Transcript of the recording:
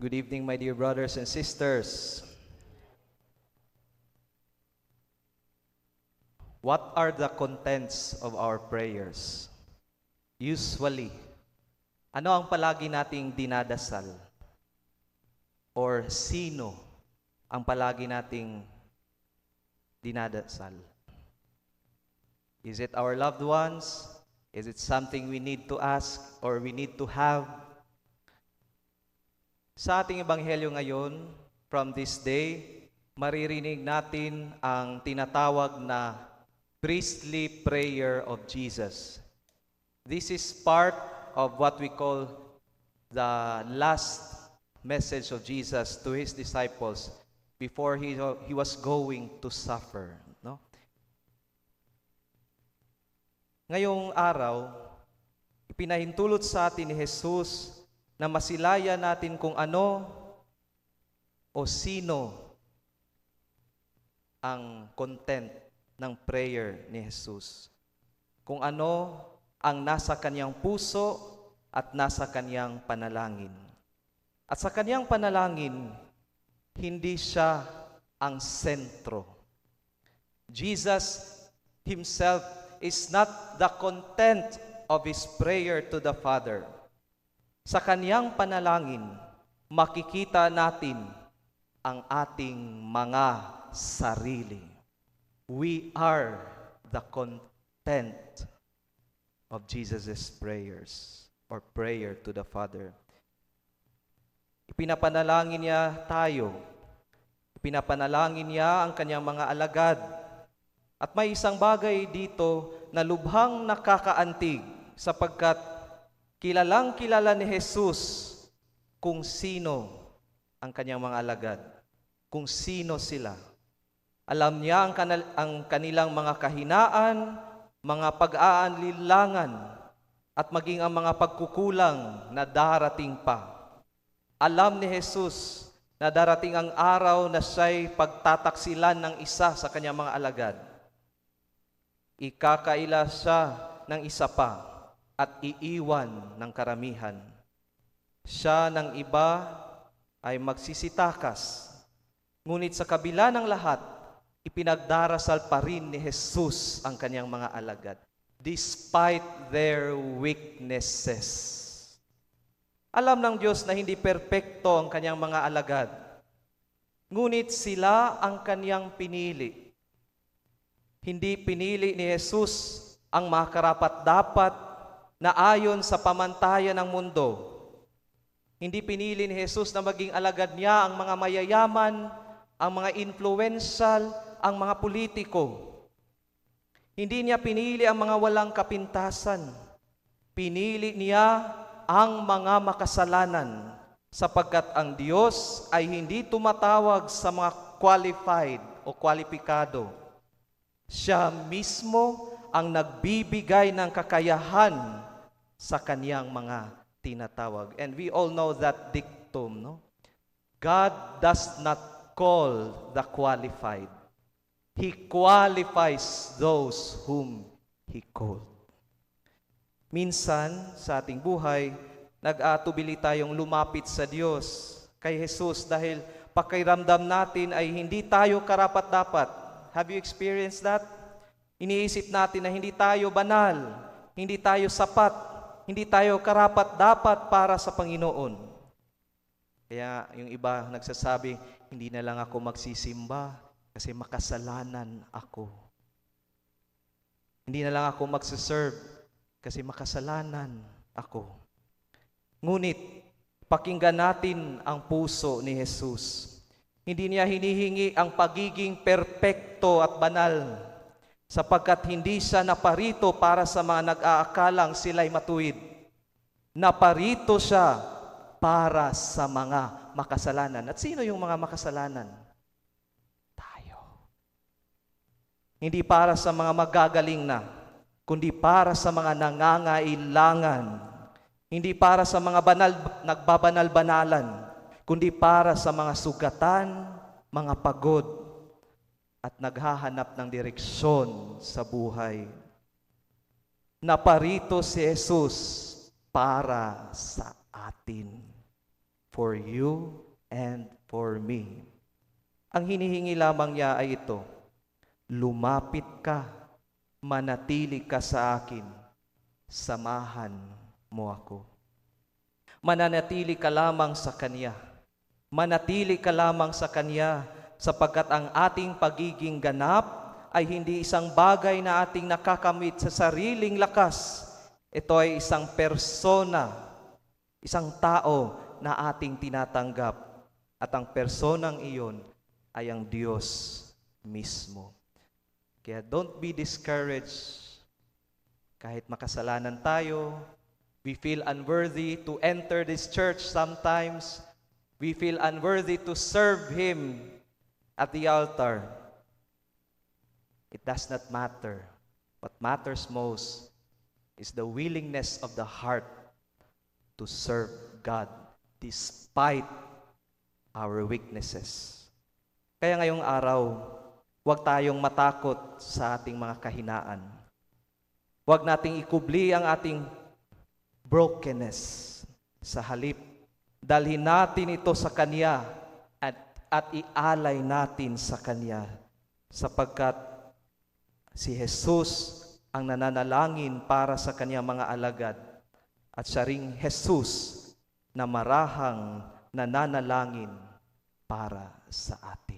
Good evening, my dear brothers and sisters. What are the contents of our prayers? Usually, ano ang palagi nating dinadasal? Or sino ang palagi nating dinadasal? Is it our loved ones? Is it something we need to ask or we need to have? Sa ating ebanghelyo ngayon, from this day, maririnig natin ang tinatawag na priestly prayer of Jesus. This is part of what we call the last message of Jesus to His disciples before He was going to suffer. No? Ngayong araw, ipinahintulot sa atin ni Jesus na masilayan natin kung ano o sino ang content ng prayer ni Jesus. Kung ano ang nasa kanyang puso at nasa kanyang panalangin. At sa kanyang panalangin, hindi siya ang sentro. Jesus Himself is not the content of His prayer to the Father. Sa kaniyang panalangin, makikita natin ang ating mga sarili. We are the content of Jesus' prayers or prayer to the Father. Ipinapanalangin niya tayo. Ipinapanalangin niya ang kanyang mga alagad. At may isang bagay dito na lubhang nakakaantig sapagkat kilalang kilala ni Jesus kung sino ang kanyang mga alagad, kung sino sila. Alam niya ang kanilang mga kahinaan, mga pag-aanlinlangan, at maging ang mga pagkukulang na darating pa. Alam ni Jesus na darating ang araw na siya'y pagtataksilan ng isa sa kanyang mga alagad. Ikakaila siya ng isa pa at iiwan ng karamihan. Siya ng iba ay magsisitakas. Ngunit sa kabila ng lahat, ipinagdarasal pa rin ni Jesus ang kanyang mga alagad, despite their weaknesses. Alam ng Diyos na hindi perpekto ang kanyang mga alagad, ngunit sila ang kanyang pinili. Hindi pinili ni Jesus ang mga karapat-dapat na ayon sa pamantayan ng mundo. Hindi pinili ni Jesus na maging alagad niya ang mga mayayaman, ang mga influential, ang mga politiko. Hindi niya pinili ang mga walang kapintasan. Pinili niya ang mga makasalanan sapagkat ang Diyos ay hindi tumatawag sa mga qualified o kwalipikado. Siya mismo ang nagbibigay ng kakayahan sa kaniyang mga tinatawag. And we all know that dictum, no? God does not call the qualified. He qualifies those whom He called. Minsan sa ating buhay, nag-aatubili tayong lumapit sa Diyos, kay Jesus, dahil pakiramdam natin ay hindi tayo karapat-dapat. Have you experienced that? Iniisip natin na hindi tayo banal, hindi tayo sapat, hindi tayo karapat-dapat para sa Panginoon. Kaya yung iba nagsasabi, hindi na lang ako magsisimba kasi makasalanan ako. Hindi na lang ako magsiserve kasi makasalanan ako. Ngunit, pakinggan natin ang puso ni Jesus. Hindi niya hinihingi ang pagiging perpekto at banal, sapagkat hindi siya naparito para sa mga nag-aakalang sila'y matuwid. Naparito siya para sa mga makasalanan. At sino yung mga makasalanan? Tayo. Hindi para sa mga magagaling na, kundi para sa mga nangangailangan. Hindi para sa mga nagbabanal-banalan, kundi para sa mga sugatan, mga pagod, at naghahanap ng direksyon sa buhay. Naparito si Jesus para sa atin. for you and for me. Ang hinihingi lamang niya ay ito, lumapit ka, manatili ka sa akin, samahan mo ako. Mananatili ka lamang sa Kanya. Manatili ka lamang sa Kanya sapagkat ang ating pagiging ganap ay hindi isang bagay na ating nakakamit sa sariling lakas. Ito ay isang persona, isang tao na ating tinatanggap. At ang personang iyon ay ang Diyos mismo. Kaya don't be discouraged. Kahit makasalanan tayo, we feel unworthy to enter this church sometimes. We feel unworthy to serve Him at the altar. It does not matter. What matters most is the willingness of the heart to serve God despite our weaknesses. Kaya ngayong araw, huwag tayong matakot sa ating mga kahinaan. Huwag nating ikubli ang ating brokenness. Sa halip, dalhin natin ito sa Kanya at ialay natin sa Kanya sapagkat si Jesus ang nananalangin para sa Kanyang mga alagad at siya ring Jesus na marahang nananalangin para sa atin.